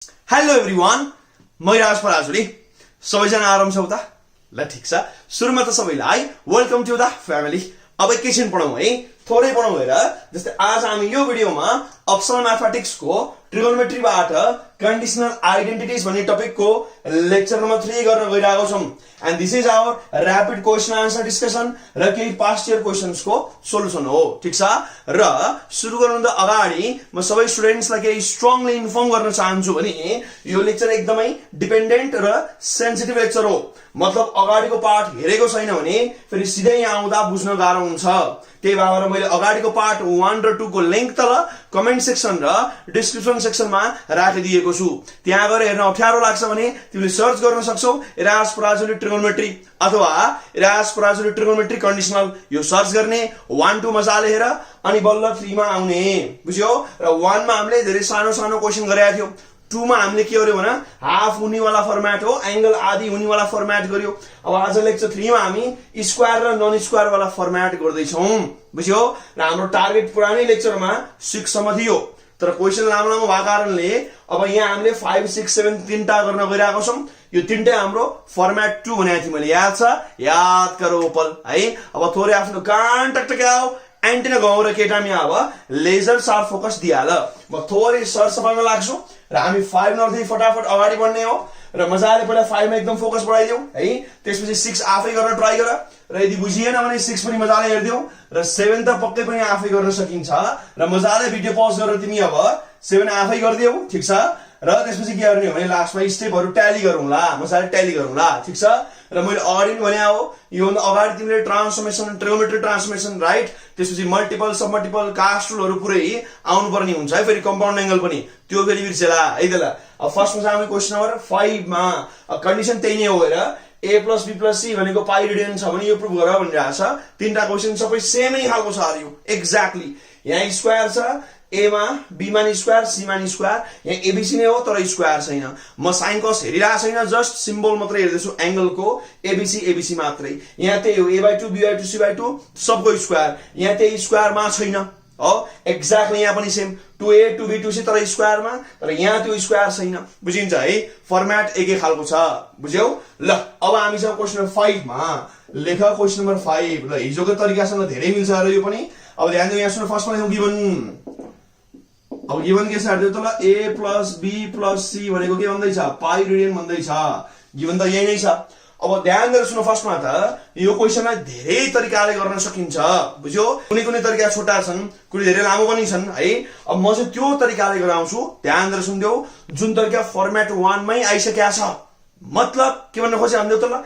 Hello everyone, म राज पराजुली। सबैजना आराम छौ त? ल ठिक छ। सुरुमा त सबैलाई वेलकम टु द फ्यामिली। अब एकैछिन पढौँ है, थोरै पढौँ हेर। जस्तै आज हामी यो भिडियोमा अप्सनल म्याथमेटिक्सको ट्रिगोनोमेट्रीबाट कन्डिसनल आइडेन्टिटीज भन्ने टपिकको लेक्चर नम्बर 3 गर्न गइरहेको छौं। And this is our rapid question answer discussion र केही पास्ट इयर क्वेसन्सको सोलुसन हो। ठिक छ। र सुरु गर्नुभन्दा अगाडि म सबै स्टुडेन्ट्सलाई केही स्ट्रङली इन्फर्म गर्न चाहन्छु भने यो लेक्चर एकदमै डिपेन्डेन्ट र सेन्सिटिभ लेक्चर हो। मतलब अगाडिको पार्ट हेरेको छैन भने फेरि सिधै यहाँ आउँदा बुझ्न गाह्रो हुन्छ। त्यही भएर मैले अगाडिको पार्ट 1 र 2 को लिंक तल कमेन्ट सेक्सन र डिस्क्रिप्सन सेक्सनमा राखिदिएको छु। त्यहाँ गएर हेर्न अप्ठ्यारो लाग्छ भने तिमीले सर्च गर्न सक्छौ इराज पराजुली ट्रिगोनोमेट्री अथवा इराज पराजुली ट्रिगोनोमेट्री कन्डिसनल। यो सर्च गर्ने 1 2 मजाले हेर अनि बल्ल 3 मा आउने। बुझ्यौ? र 1 मा हामीले धेरै सानो सानो क्वेशन गरेका थियौ। 2 मा हामीले के गर्यो भने हाफ हुने वाला फर्मेट हो, एंगल आधी हुने वाला फर्मेट गर्यो। अब आज लेक्चर 3 मा हामी स्क्वायर र नन स्क्वायर वाला फर्मेट गर्दै छौं। बुझ्यौ? र हाम्रो टार्गेट पुरानै लेक्चरमा 6 सम्म थियो, तर क्वेशन लामो लामो भएको कारणले अब यहाँ हामीले 5 6 7 तीनटा गर्न गइरहेको छौं। यो तीनटै हाम्रो फर्मेट 2 भनेको थिए मैले, याद छ? याद गरौ पल है। अब थोरै आफ्नो कान टकटक्याउ, एन्टिना गाउँ र केटा यहाँ अब लेजर शार्प फोकस दिइहाल। म थोरै सर्च गर्न लाग्छु र हामी 5 नर्दै फटाफट अगाडि बढ्ने हो। र मजाले पहिला 5 मा एकदम फोकस बढाइदेऊ है। त्यसपछि 6 आफै गर्न ट्राई गर र यदि बुझिएन भने 6 पनि मजाले हेर्देऊ र 7 त पक्कै पनि आफै गर्न सकिन्छ। र मजाले भिडियो पज गरेर तिमी अब 7 आफै गर्देऊ। ठीक छ। र त्यसपछि के गर्ने हो भने लास्टमा स्टेपहरु ट्याली गरौँला, मजाले ट्याली गरौँला। ठीक छ। र मैले अगाडि पनि भने हो, यो भन्दा अगाडि तिमीले ट्रान्सफर्मेसन, ट्रिगोनोमेट्री ट्रान्सफर्मेसन, राइट? त्यसपछि मल्टिपल सबमल्टिपल कास्ट रुलहरु पुरै आउनु पर्ने हुन्छ है। फेरि कम्पाउन्ड एंगल पनि त्यो फेरि बिर्सेला है त ल। अब फर्स्टमा चाहिँ हामी क्वेशन नम्बर 5 मा कन्डिसन त्यही नै हो हेर। a + b + c भनेको पाइ रेडियन छ भने यो प्रुभ गर भनिरहेको छ। तीनटा क्वेशन सबै सेमै खालको छ यो एक्ज्याक्टली। यहाँ स्क्वायर छ, a मा b मा नि स्क्वायर, c मा नि स्क्वायर। यहाँ abc नै हो तर स्क्वायर छैन। म साइन कस हेरिरहेको छैन, जस्ट सिम्बल मात्रै हेर्दैछु एंगलको abc मात्रै। यहाँ त्यही हो, a/2 b/2 c/2 सबको स्क्वायर। यहाँ त्यही स्क्वायर मा छैन हो। एक्ज्याक्टली यहाँ पनि सेम 2a 2b 2c तर स्क्वायर मा, तर यहाँ त्यो स्क्वायर छैन। बुझिन्छ है? फर्मेट एकै खालको छ। बुझ्यौ? ल अब हामी छौं क्वेशन नम्बर 5 मा। लेख क्वेशन नम्बर 5। ल हिजोको तरिकासँग धेरै मिल्छ र यो पनि। अब ध्यान दिऊ, यहाँ सुन फर्स्टमा लेखौं गिवन। अब गिवन के छ हेर्दै त ल, a + b + c भनेको के भन्दै छ? पाइ रेडियन भन्दै छ। गिवन त यही नै छ। अब ध्यान दिएर सुन, फर्स्टमा त यो क्वेशनलाई धेरै तरिकाले गर्न सकिन्छ। बुझ्यौ? कुनै कुनै तरिका छोटा छन्, कुनै धेरै लामो पनि छन् है। अब म चाहिँ त्यो तरिकाले गराउँछु। ध्यान दिएर सुन्देऊ, जुन तरिका फर्मेट 1 मै आइसकेको छ। मतलब के भन्न खोजे हामीले त ल,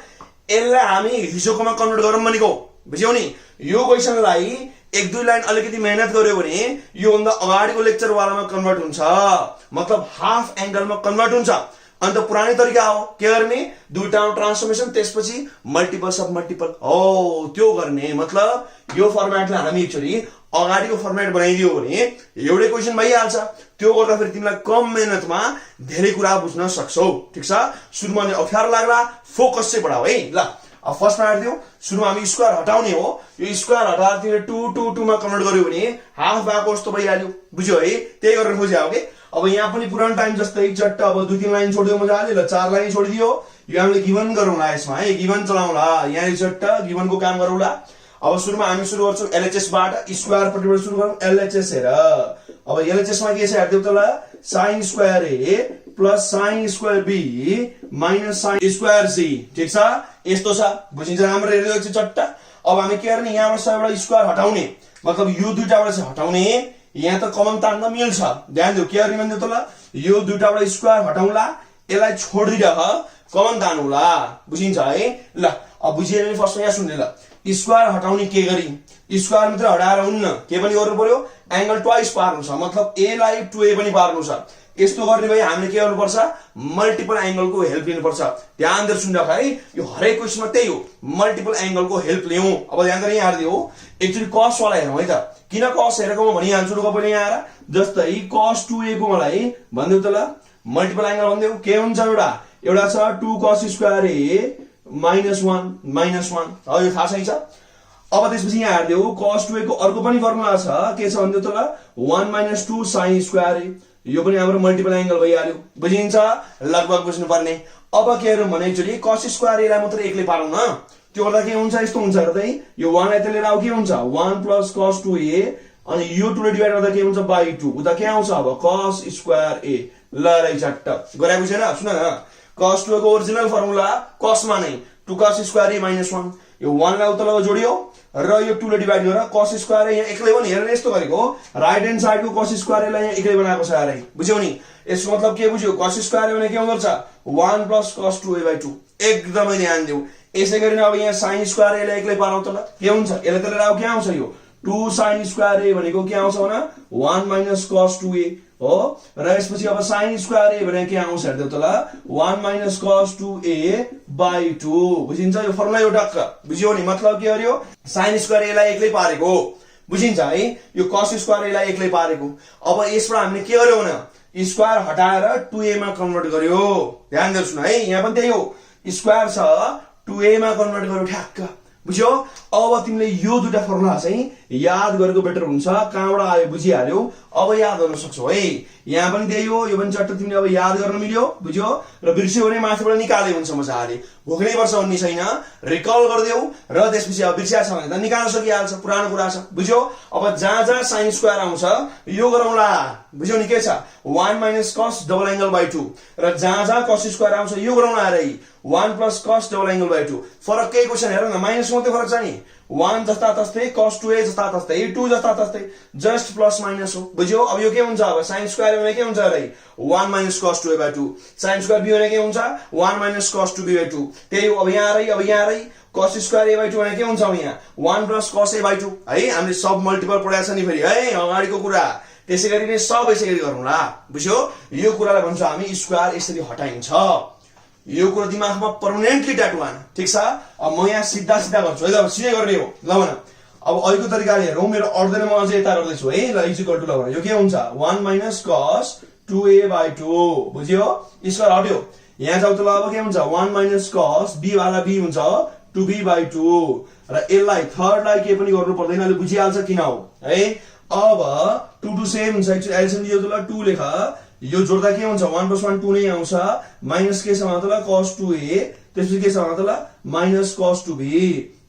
यसलाई हामी हिजोकोमा कन्भर्ट गरौँ भनेको। बुझ्यौ नि? यो क्वेशनलाई 1 2 लाइन अलिकति मेहनत गर्यो भने यो भन्दा अगाडिको लेक्चर वालामा कन्भर्ट हुन्छ। मतलब हाफ एंगलमा कन्भर्ट हुन्छ। अन्त पुरानै तरिका हो के गर्ने? दुईटामा ट्रान्सफर्मेसन, त्यसपछि मल्टिपल सब मल्टिपल हो त्यो गर्ने। मतलब यो फर्मेटलाई हामी एक्चुअली अगाडिको फर्मेट बनाइदियो भने एउटै क्वेशन भइहाल्छ। त्यो गर्दा फेरि तिमीलाई कम मेहनतमा धेरै कुरा बुझ्न सक्छौ। ठीक छ। सुरुमा नि अप्ठ्यारो लाग्ला, फोकस चाहिँ बढाऊ है। ल अब फर्स्टमा हेर्दियौ, सुरुमा हामी स्क्वायर हटाउने हो। यो स्क्वायर हटाएर तिमीले 2 2 2 मा कन्भर्ट गर्यो भने हाफ भएको जस्तो भइहाल्यो। बुझ्यौ है? त्यही गरेर खोजे हो के। अब यहाँ पनि पुरानो टाइम जस्तै चट्ट अब 2 3 लाइन छोडिदियो मजाले। ल 4 लाइन छोडिदियो। यो हामीले गिवन गरौँला यसमा है, गिवन चलाउँला। यहाँ चट्ट गिवनको काम गरौँला। अब सुरुमा हामी सुरु गर्छौं LHS बाट। स्क्वायर पट्टिबाट सुरु गरौँ। LHS हेर। अब LHS मा के छ हेर्दियौ त ल, sin square a + sin square b - sin square c। ठीक छ? यस्तो छ। बुझिन्छ? राम्रो हेर्दियौ एकचोटि चट्ट। अब हामी के गर्ने? यहाँबाट सबैबाट स्क्वायर हटाउने, मतलब यो दुईटाबाट चाहिँ हटाउने। यहाँ त कमन तान्न मिल्छ। ध्यान दिऊ के गर्ने भन्दियो त ल, यो दुईटाबाट स्क्वायर हटाउँला, यसलाई छोडिदिएर कमन तान्नुला। बुझिन्छ है? ल अब बुझिएन भने फर्स्टमा यहाँ सुन्ने ल, स्क्वायर हटाउने के गरी? स्क्वायर मात्र हटाएर हुन्न, के पनि गर्नु पर्यो? एंगल ट्वाइस पार्नु छ। मतलब a लाई 2a पनि पार्नु छ। यस्तो गर्ने भए हामीले के गर्नु पर्छ? मल्टिपल एंगलको हेल्प लिनु पर्छ। ध्यान दिएर सुन्नुख है, यो हरेक क्वेशनमा त्यही हो, मल्टिपल एंगलको हेल्प लियौ। अब ध्यान गरेर यहाँ हेर्दियौ, एक्चुअली कस वाला हेरौँ है त। किन कस हेरेको म भनिहाल्छु रुक पनि यहाँ आएर। जस्तै cos 2a को मलाई भन्दियौ त ल, मल्टिपल एंगल भन्दियौ के हुन्छ? एउटा छ 2 cos स्क्वायर a -1 हो, यो थाहा छैन। अब त्यसपछि यहाँ हेर्दियौ cos 2a को अर्को पनि फर्मुला छ। के छ भन्दियौ त ल, 1 - 2 sin स्क्वायर a। यो पनि हाम्रो मल्टिपल एंगल भइहाल्यो बुझिन्छ लगभग बुझ्नु पर्ने अब के गरौँ भने एक्चुअली cos स्क्वायर ए लाई मात्र एक्लै पारौँ न त्यो गर्दा के हुन्छ यस्तो हुन्छ हेर्दै यो 1 लाई त्यसले आउ के हुन्छ 1 + cos 2a अनि यो 2 ले डिवाइड गर्दा के हुन्छ बाइ 2 उता के आउँछ अब cos स्क्वायर a ल रै झट्ट गराएको छैन सुन न cos 2 को ओरिजिनल फर्मुला cos मा नै 2 cos स्क्वायर a - 1 यो 1 लाई उता जोडियो र यो 2 ले डिवाइड गरेर cos स्क्वायर a यहाँ एक्लै पनि हेरेर यस्तो गरेको राइट ह्यान्ड साइड को cos स्क्वायर a लाई यहाँ एक्लै बनाएको छ अरे बुझ्यौ नि यसको मतलब के बुझ्यौ cos स्क्वायर a भने के हुन्छ 1 + cos 2a/2 एकदमै ध्यान देऊ यसै गरी अब यहाँ sin स्क्वायर a लाई एक्लै पारौ त ल के हुन्छ यसले त्यसले आउ के आउँछ यो 2 sin स्क्वायर a भनेको के आउँछ भने 1 - cos 2a हो र यसपछि अब sin स्क्वायर a भने के आउँछ हेर्दै त ल 1 - cos 2a/2 बुझिन्छ यो फर्मुला यो टक्क बुझ्यौ नि मतलब के गर्यो sin स्क्वायर a लाई एक्लै पारेको बुझिन्छ है यो cos स्क्वायर a लाई एक्लै पारेको अब यसबाट हामीले के गर्यौ भने स्क्वायर हटाएर 2a मा कन्भर्ट गर्यो ध्यान दिनुस् न है यहाँ पनि त्यही हो स्क्वायर छ 2a मा कन्भर्ट गर्यो ठ्याक्क बुझ्यौ अब तिमीले यो दुईटा फर्मुला चाहिँ याद गरेको बेटर हुन्छ कहाँबाट आयो बुझिहाल्यौ अब याद गर्न सक्छौ है यहाँ पनि त्यही हो यो पनि चट्ट तिमीले अब याद गर्न मिल्यो बुझ्यौ र बिर्स्यौ भने माथिबाट निकाले हुन्छ मजाले भोग्नै पर्छ भन्ने छैन रिकल गरिदेऊ र त्यसपछि अब बिर्स्या छ भने त निकाल्न सकिहाल्छ पुरानो कुरा छ बुझ्यौ अब जहाँ जहाँ sin स्क्वायर आउँछ यो गरौँला बुझ्यौ नि के छ 1 - cos डबल एंगल/ 2 र जहाँ जहाँ cos स्क्वायर आउँछ यो गरौँला रे 1 + cos डबल एंगल/ 2 फरक केही क्वेशन हेर न माइनस मात्रै फरक छ नि 1 जस्ता तस्तै cos 2a जस्ता तस्तै 2 जस्ता तस्तै जस्ट प्लस माइनस हो बुझ्यौ अब यो के हुन्छ अब sin स्क्वायर भने के हुन्छ रे 1 - cos 2a/2 sin square b भने के हुन्छ 1 - cos 2b/2 त्यही हो अब यहाँ रै cos स्क्वायर a/2 भने के हुन्छ अब यहाँ 1 + cos a/2 है हामीले सब मल्टिपल पढाएको छ नि फेरि है अगाडिको कुरा त्यसैगरी नै सब यसैगरी गरौँला बुझ्यौ यो कुरालाई भन्छ हामी स्क्वायर यसरी हटाइन्छ यो कुरा दिमागमा पर्मानेन्टली ट्याटु हान ठीक छ अब म यहाँ सिधा गर्छु है ल सिधै गर्ने हो ल भन अब अहिलेको तरिकाले हेरौँ मेरो अर्दैन म अझै यता गर्दैछु है ल इक्वल टु ल भन यो के हुन्छ 1 - cos 2a/2 बुझ्यौ स्क्वायर हट्यो यहाँ जाऊ त ल अब के हुन्छ 1 - cos b वाला b हुन्छ 2b/2 र यसलाई थर्ड लाई के पनि गर्नु पर्दैन अहिले बुझिहाल्छ किन हो है अब 2 2 सेम हुन्छ एल्सियम लियो त ल 2 लेख यो जोड्दा के हुन्छ 1 + 1 2 नै आउँछ माइनस के छ मतलब cos 2a त्यसपछि के छ मतलब - cos 2b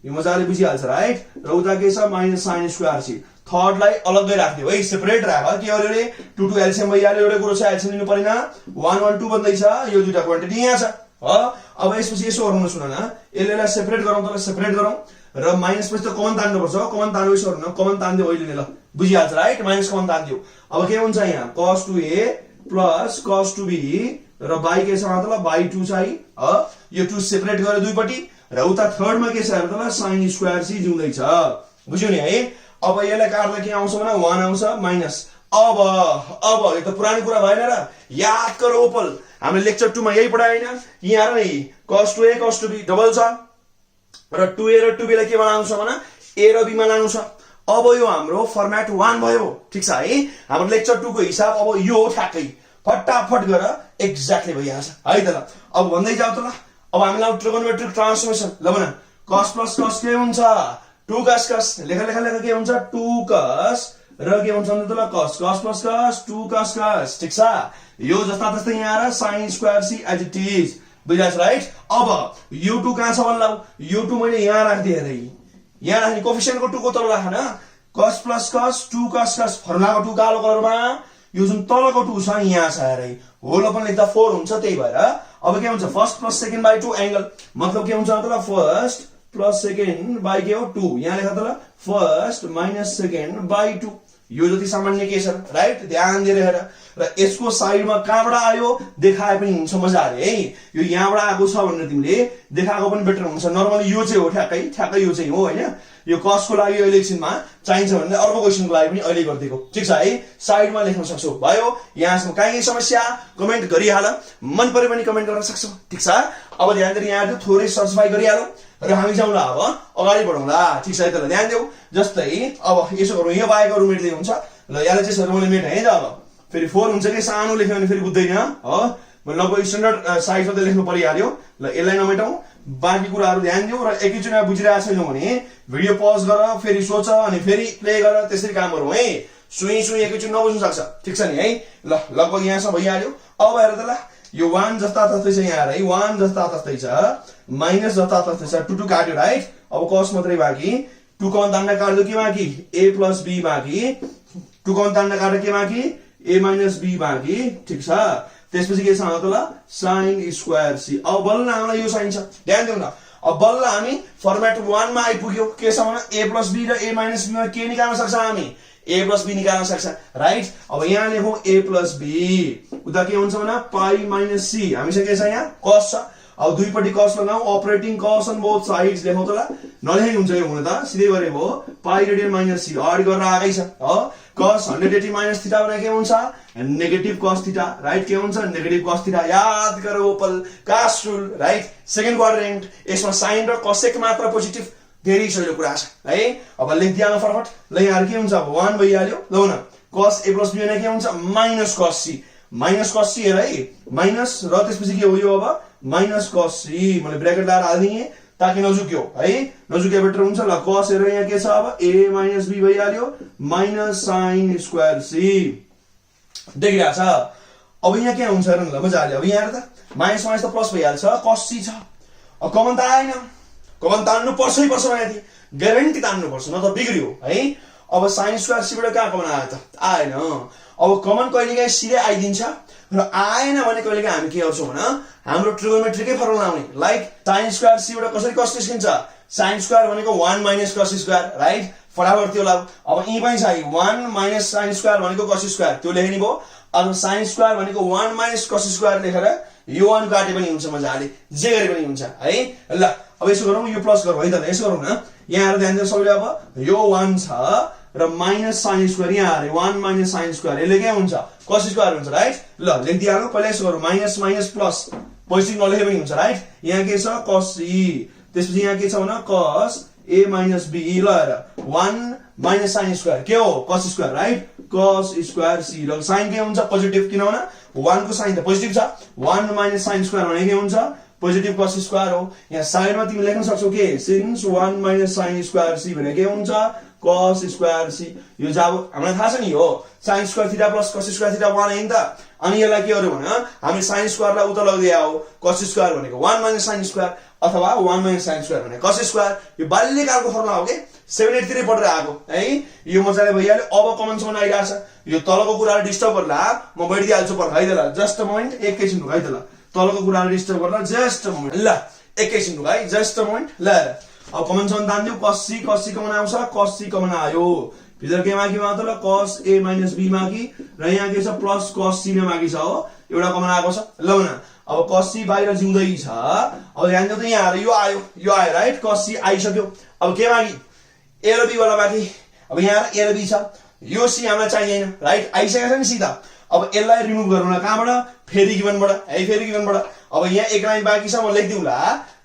यो मजाले बुझिहाल्छ राइट र उता के छ -sin स्क्वायर c थर्ड लाई अलग्गै राख्दियो है सेपरेट राख के गर्यो रे 2 2 एल्सियम भइहाल्यो एउटा कुरो छ एल्सियम लिनु परेन 1 1 2 बन्दै छ यो दुईटा क्वान्टिटी यहाँ छ हो अब यसपछि यसो गरौँ न सुन न यसलाई सेपरेट गरौँ त सेपरेट गरौँ र माइनस पछि त कमन तान्नु पर्छ कमन तान्नु यसो गर्न कमन तान्दियो अहिले नै ल बुझिहाल्छ राइट माइनस कमन तान्दियो अब के हुन्छ यहाँ cos 2a + cos 2b र बाइ के छ मतलब /2 छ है यो 2 सेपरेट गरे दुईपटी र उता थर्ड मा के छ मतलब sin स्क्वायर c जिउँदै छ बुझ्यौ नि है अब यसलाई काट्दा के आउँछ भने 1 आउँछ माइनस अब यो त पुरानो कुरा भएन र याद गर ओपल हामीले लेक्चर 2 मा यही पढाएन यहाँ र नि cos 2a cos 2b double छ र 2a र 2b लाई के बनाउनु छ भने a र b मा लानु छ अब यो हाम्रो फर्मेट 1 भयो ठीक छ है हाम्रो लेक्चर 2 को हिसाब अब यो ठ्याक्कै फटाफट गर एक्ज्याक्टली भइहाल्छ है त ल अब भन्दै जाऊ त ल अब हामीलाई ट्रिगोनोमेट्रिक ट्रान्सफर्मेसन ल भन cos + cos के हुन्छ 2 cos cos लेख के हुन्छ 2 cos र के हुन्छ त ल cos cos + cos 2 cos cos ठीक छ यो जस्ता तस्तै यहाँ र sin square c as it is बुझ्यौ राइट अब यो 2 कहाँ छ भन्लाउ यो 2 मैले यहाँ राख्दिए रे यहाँ राख्ने कोएफिसिएन्ट को 2 को तल राख्न cos + cos 2 cos cos फर्मुलाको 2 कालो कलरमा यो जुन तलको 2 छ यहाँ छ रे होल ओपन लेख्दा 4 हुन्छ त्यही भएर अब के हुन्छ first plus second by 2 angle मतलब के हुन्छ त फर्स्ट प्लस सेकेन्ड बाइ के हो 2 यहाँ लेख त फर्स्ट माइनस सेकेन्ड बाइ 2 यो जति सामान्य के छ राइट ध्यान दिएर हेर र यसको साइडमा कहाँबाट आयो देखाए पनि हुन्छ मजाले है यो यहाँबाट आएको छ भनेर तिमीले देखाएको पनि बेटर हुन्छ नर्मली यो चाहिँ हो ठ्याक्कै यो चाहिँ हो हैन यो cos को लागि अहिले एकछिनमा चाहिन्छ भने अर्को क्वेशनको लागि पनि अहिले गर्दिएको ठीक छ है साइडमा लेख्न सक्छौ भयो यहाँसम्म काहीँ समस्या कमेन्ट गरिहाल मन परे पनि कमेन्ट गर्न सक्छौ ठीक छ अब ध्यान दिएर यहाँ थोरै सर्चफाई गरिहालौ र हामी जाउँला अब अगाडि बढौँला ठीक छ है त ध्यान देऊ जस्तै अब यसो गरौँ यो बाहेक अरु मेट्दै हुन्छ ल यसलाई चाहिँ सरमले मेट है त अब फेरि 4 हुन्छ कि सानो लेख्यो भने फेरि बुझ्दैन हो लगभग स्ट्यान्डर्ड साइजमा त लेख्नु परिहाल्यो ल यसलाई नमेटौं बाँकी कुराहरु ध्यान दिऊ र एकैचोटि बुझिरहेको छैनौ भने भिडियो पज गर फेरि सोच अनि फेरि प्ले गर त्यसरी काम गरौँ है सुई एकैचोटि नबुझ्नु सक्छ ठीक छ नि है ल लगभग यहाँसम्म भइहाल्यो अब हेर त ल यो 1 जस्ता तस्तै छ यहाँ है 1 जस्ता तस्तै छ माइनस जस्ता तस्तै छ 2 2 काट्यो राइट अब cos मात्रै बाँकी 2 कौन तान्दा काट्यो के बाँकी a plus b बाँकी 2 कौन तान्दा काट्यो के बाँकी a minus b बाँकी ठीक छ त्यसपछि के छ त ल sin स्क्वायर c अब बल्ल हामीलाई यो साइन छ ध्यान दिउँ न अब बल्ल हामी फर्मेट 1 मा आइपुग्यो के छ भने a plus b र a minus b मा के निकाल्न सक्छ हामी a plus b निकाल्न सक्छ राइट अब यहाँ लेखौं a plus b उता के हुन्छ भने पाई माइनस c हामीसँग के छ यहाँ cos छ अब दुईपट्टि cos लगाऊ operating cos on both sides लेखौं त ल नलेखे हुन्छ यो हुन त सिधै गरे भो पाई रेडियन माइनस c अगाडि गरेर आकै छ हो cos 180 माइनस थीटा भने के हुन्छ नेगेटिभ cos थीटा राइट के हुन्छ नेगेटिभ cos थीटा याद गरौ ओपल कास रुल राइट सेकेन्ड क्वाड्रेन्ट यसमा sin र cosec मात्र पोजिटिभ धेरै सजिलो कुरा छ है अब लेख्दिहाल्नु फटाफट ल यहाँ के हुन्छ अब 1 भइहाल्यो ल न cos a plus b भने के हुन्छ माइनस cos c हेर है माइनस र त्यसपछि के हो यो अब माइनस cos c मैले ब्र्याकेट लगाएर हाल्दिए ताकि नझुक्यो है नझुक्यो बेटर हुन्छ ल cos हेर यहाँ के छ अब a minus b भइहाल्यो माइनस sin स्क्वायर c देखिरहेछ अब यहाँ के हुन्छ हेर्नु ल मजाले अब यहाँ हेर त माइनस माइनस त प्लस भइहाल्छ cos c छ अब कमन त आएन कमन तान्नु पर्छ भने ग्यारेन्टी तान्नु पर्छ न त बिग्रियो है अब sin स्क्वायर c बाट कहाँ कमन आयो त आएन अब कमन कहिलेकाहीँ सिधै आइदिन्छ र आएन भने कहिलेकाहीँ हामी के गर्छौं भने हाम्रो ट्रिगोनोमेट्रीकै फर्मुला आउने लाइक sin स्क्वायर c बाट कसरी cos निस्किन्छ sin स्क्वायर भनेको 1 minus cos स्क्वायर राइट फटाफट त्यो लाऊ अब यही पनि छ 1 minus sin स्क्वायर भनेको cos स्क्वायर त्यो लेख्ने भो अब sin स्क्वायर भनेको 1 minus cos स्क्वायर लेखेर यो 1 काटे पनि हुन्छ मजाले जे गरे पनि हुन्छ है ल अब यसो गरौँ यो प्लस गरौँ है त यसो गरौँ न यहाँ हेर ध्यान दिनु सबैले अब यो 1 छ र माइनस sin स्क्वायर यहाँ हारे 1 minus sin स्क्वायर यसले के हुन्छ cos स्क्वायर हुन्छ राइट ल लेख्दिहाल्नु पहिला यसो गरौँ माइनस माइनस प्लस पोजिटिभ नलेखे पनि हुन्छ राइट यहाँ के छ cos c त्यसपछि यहाँ के छ भने cos a minus b ल हेर 1 minus sin स्क्वायर के हो cos square right cos square c र sin के हुन्छ पोजिटिभ किनभने 1 को sin त पोजिटिभ छ 1 minus sin स्क्वायर भने के हुन्छ पोजिटिभ cos स्क्वायर हो यहाँ साइडमा तिमी लेख्न सक्छौ के since 1 minus sin square c भने के हुन्छ cos स्क्वायर c यो जब हामीलाई थाहा छ नि हो sin square theta plus cos square theta 1 हैन त अनि यसलाई के गर्यो भने हामी sin स्क्वायरलाई उता लग्दै आऊ cos स्क्वायर भनेको 1 minus sin स्क्वायर अथवा 1 minus sin स्क्वायर भने cos स्क्वायर यो बाल्यकालको फर्मुला हो के 7 8 तिर पढेर आएको है यो मजाले भइहाल्यो अब कमन सम्म आइराछ यो तलको कुराले डिस्टर्ब गर्ला म बैठिदिहाल्छु पर है जस्ट अ मोमेन्ट एकैछिन रुक है त ल तलको कुराले डिस्टर्ब गर्ला जस्ट अ मोमेन्ट ल एकैछिन रुक है जस्ट अ मोमेन्ट ल अब कमन सम्म तान्दियो cos c कमन आउँछ cos c कमन आयो भित्र के मागी मात्र ल cos a minus b मागी र यहाँ के छ प्लस cos c ने मागी छ हो एउटा कमन आएको छ ल न अब cos c बाहिर जिउँदै छ अब ध्यान दिनु त यहाँ यो आयो राइट cos c आइसक्यो अब के मागी a र b वाला बाँकी अब यहाँ a र b छ यो c हामीलाई चाहिएन राइट आइसकेको छ नि सीधा अब यसलाई रिमुभ गरौँ न कहाँबाट फेरि गिभनबाट है फेरि गिभनबाट अब यहाँ एक लाइन बाँकी छ म लेख्दिउँला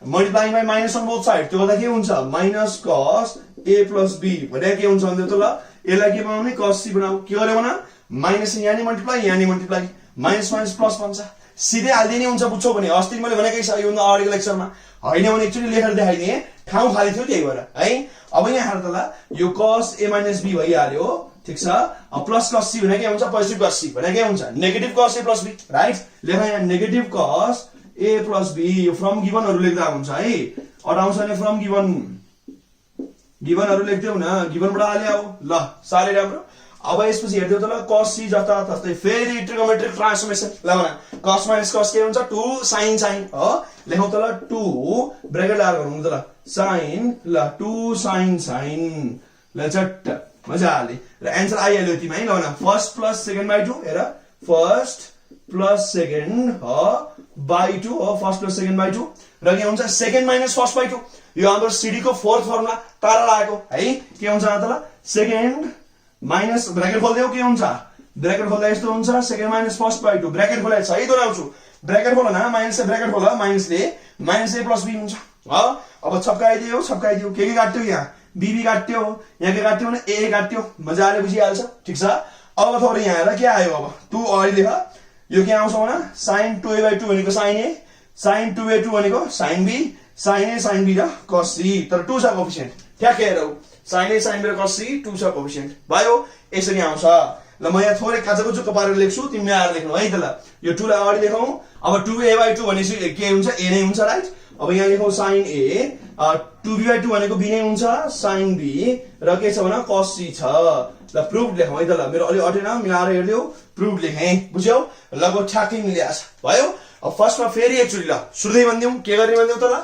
multiplying by minus on both side त्यो गर्दा के हुन्छ minus cos a plus b भने के हुन्छ भन्दै त ल यसलाई के बनाउने cos c बनाऊ के गर्यो भने माइनस यहाँ नि मल्टिप्लाई माइनस माइनस प्लस बन्छ सिधै हाल्दिने हुन्छ बुझ्छौ भने अस्ति मैले भनेकै छ यो अगाडिको लेक्चरमा हैन भने एकचोटी लेखेर देखाइदिए ठाउँ खाली थियो त्यही भएर है अब यहाँ हेर त ल यो cos a minus b भइहाल्यो ठीक छ अब प्लस cos c भने के हुन्छ पोजिटिभ cos c भने के हुन्छ negative cos a plus b right लेख यहाँ negative cos a plus b यो फ्रम गिभनहरु लेख्दा हुन्छ है अटाउँछ भने फ्रम गिभनहरु लेख्दियौ न गिभनबाट हाल्याउ ल सारै राम्रो अब यसपछि हेर्दियौ त ल cos c जता तस्तै फेरि ट्रिगोनोमेट्रिक ट्रान्सफर्मेसन ल भने cos minus cos के हुन्छ 2 sin हो लेखौ त ल 2 ब्र्याकेट लगाएर गर्नु त ल sin ल 2 sin ल झट्ट मजाले र आन्सर आइहाल्यो तिमी है ल न फर्स्ट प्लस सेकेन्ड बाइ 2 हेर फर्स्ट प्लस सेकेन्ड हो बाइ 2 हो फर्स्ट प्लस सेकेन्ड बाइ 2 र के हुन्छ सेकेन्ड माइनस फर्स्ट बाइ 2 यो हाम्रो सिडी को फोर्थ फर्मुला तारा लागेको है के हुन्छ त ल सेकेन्ड माइनस ब्र्याकेट खोल्दियौ के हुन्छ ब्र्याकेट खोल्दा यस्तो हुन्छ second minus first by 2 bracket खोले सही दोहोऱ्याउँछु ब्र्याकेट खोल न माइनस से ब्र्याकेट खोल माइनसले माइनस a प्लस b हुन्छ हो अब छप्काइदियो के काट्यो यहाँ b काट्यो यहाँ के काट्यो भने a काट्यो मजाले बुझिहाल्छ ठीक छ अब थोरै यहाँ हेर के आयो अब 2 अगाडि लेख यो के आउँछ भने sin 2a/2 भनेको sin a sin 2a/2 भनेको sin b sin a sin b र cos c तर 2 छ कोएफिसिएन्ट ठ्याक्कै हेरौ sin a sin b र cos c 2 छ कोएफिसिएन्ट भयो यसरी आउँछ ल म यहाँ थोरै काचको पारेर लेख्छु तिमीले आएर लेख्नु है त ल यो 2 लाई अगाडि लेखौं अब 2a/2 भनेपछि के हुन्छ a नै हुन्छ राइट अब यहाँ लेखौं sin a 2b/2 भनेको b नै हुन्छ sin b र के छ भने cos c छ ल प्रुफ लेखौं है त ल मेरो अलि अटेन मिलाएर हेर्दियौ प्रुफ लेखे बुझ्यौ लगभग ठ्याक्कै मिलिया छ भयो अब फर्स्टमा फेरि एकचोटी ल सुरुदै भन्दियौ के गर्ने भन्दियौ त ल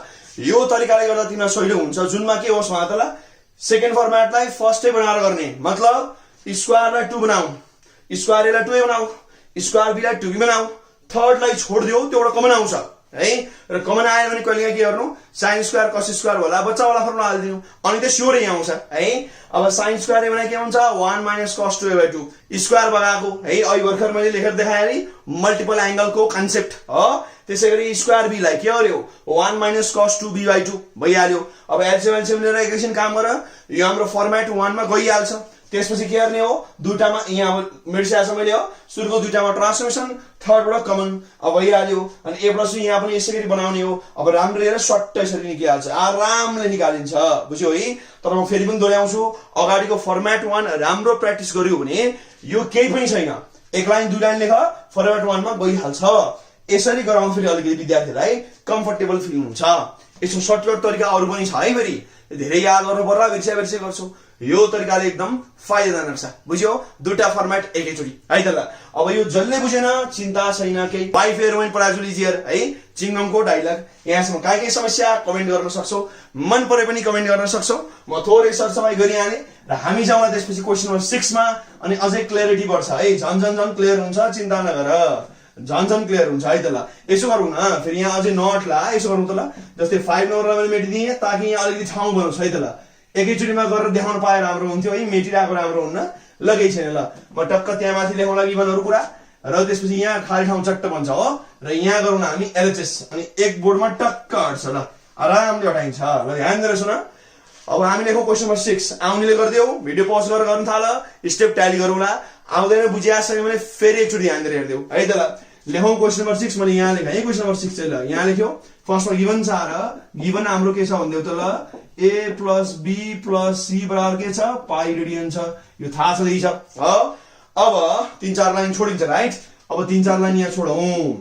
यो तरिकाले गर्दा तिमीलाई सजिलो हुन्छ जुनमा के होस् त ल सेकेन्ड फर्मेटलाई फर्स्टै बनाएर गर्ने मतलब स्क्वायरलाई 2 बनाऊ स्क्वायर लाई 2a बनाऊ स्क्वायर b लाई 2b बनाऊ थर्ड लाई छोड्दियौ त्यो एउटा कमन आउँछ है र कमन आयो भने कहिले के गर्नु sin स्क्वायर cos स्क्वायर होला बच्चा वाला फर्मुला हाल्दिनु अनि त्यो स्योरै आउँछ है अब sin स्क्वायर a भने के हुन्छ 1 - cos 2a/2 स्क्वायर बगाएको है अहिले भर्खर मैले लेखेर देखाए नि मल्टिपल एंगलको कन्सेप्ट हो त्यसैगरी स्क्वायर b लाई के गर्यो 1 - cos 2b/2 भइहाल्यो अब एलसीएम लिएर एकैछिन काम गर यो हाम्रो फर्मेट 1 मा गइहाल्छ त्यसपछि के गर्ने हो दुईटामा यहाँ मेडिसिया मैले हो सुरुको दुईटामा ट्रान्सफर्मेसन थर्डबाट कमन अब भइहाल्यो अनि a + यहाँ पनि यसरी बनाउने हो अब राम्रो हेरेर सट्ट यसरी निकालिहाल्छ आरामले निकालिन्छ बुझ्यौ है तर म फेरि पनि दोहोर्याउँछु अगाडिको फर्मेट 1 राम्रो प्र्याक्टिस गर्यो भने यो केही पनि छैन एक लाइन दुई लाइन लेख फर्मेट 1 मा गइहाल्छ यसरी गराउँ फेरि अलिकति विद्यार्थीलाई कम्फर्टेबल फिल हुन्छ यसको सर्टकट तरिका अरु पनि छ है फेरि धेरै याद गर्नु पर्ला बिर्से गर्छु यो तरिकाले एकदम फाइदाजनक छ बुझ्यौ दुईटा फर्मेट एकैचोटी है त ल अब यो जसले बुझेन चिन्ता छैन केही वाइफ एरोइन पराजु लिजियर है चिङगमको डायलग यहाँसम्म के समस्या कमेन्ट गर्न सक्छौ मन परे पनि कमेन्ट गर्न सक्छौ म थोरै सरसफाई गरिहाले र हामी जाउँला त्यसपछि क्वेशन नम्बर 6 मा अनि अझै क्ल्यारिटी बढ्छ है झन क्लियर हुन्छ चिन्ता नगर झन क्लियर हुन्छ है त ल यसो गरौँ न फेरि यहाँ अझै नट ला यसो गरौँ त ल जस्तै 5 नम्बरलाई मैले मेटिदिए ताकि यहाँ अलिकति ठाउँ बनोस् है त ल एकैचोटीमा गरेर देखाउन पाए राम्रो हुन्थ्यो है मेटिरहेको राम्रो हुन्न लगै छैन ल म टक्क त्यहाँ माथि लेखौँला गिभनहरु कुरा र त्यसपछि यहाँ खाली ठाउँ चट्ट बन्छ हो र यहाँ गरौँ न हामी एलएचएस अनि एक बोर्डमा टक्क हट्छ ल आरामले हटाइन्छ ल ध्यान दिएर सुन अब हामी लेखौँ क्वेशन नम्बर 6 आउनेले गर्दियौ भिडियो पज गरेर गर्न थाल स्टेप ट्याली गरौँला आउँदैन बुझिया छैन भने फेरि एकचोटी ध्यान दिएर हेर्दियौ है त ल लेखौँ क्वेशन नम्बर 6 मैले यहाँ लेखे है क्वेशन नम्बर 6 चाहिँ ल यहाँ लेख्यौ फर्स्टमा गिभन छ र गिभन हाम्रो के छ भन्दियौ त ल a + b + c बराबर के छ पाई रेडियन छ यो थाहा छदै छ अब 3-4 लाइन छोडिन्छ राइट अब 3-4 लाइन यहाँ छोडौं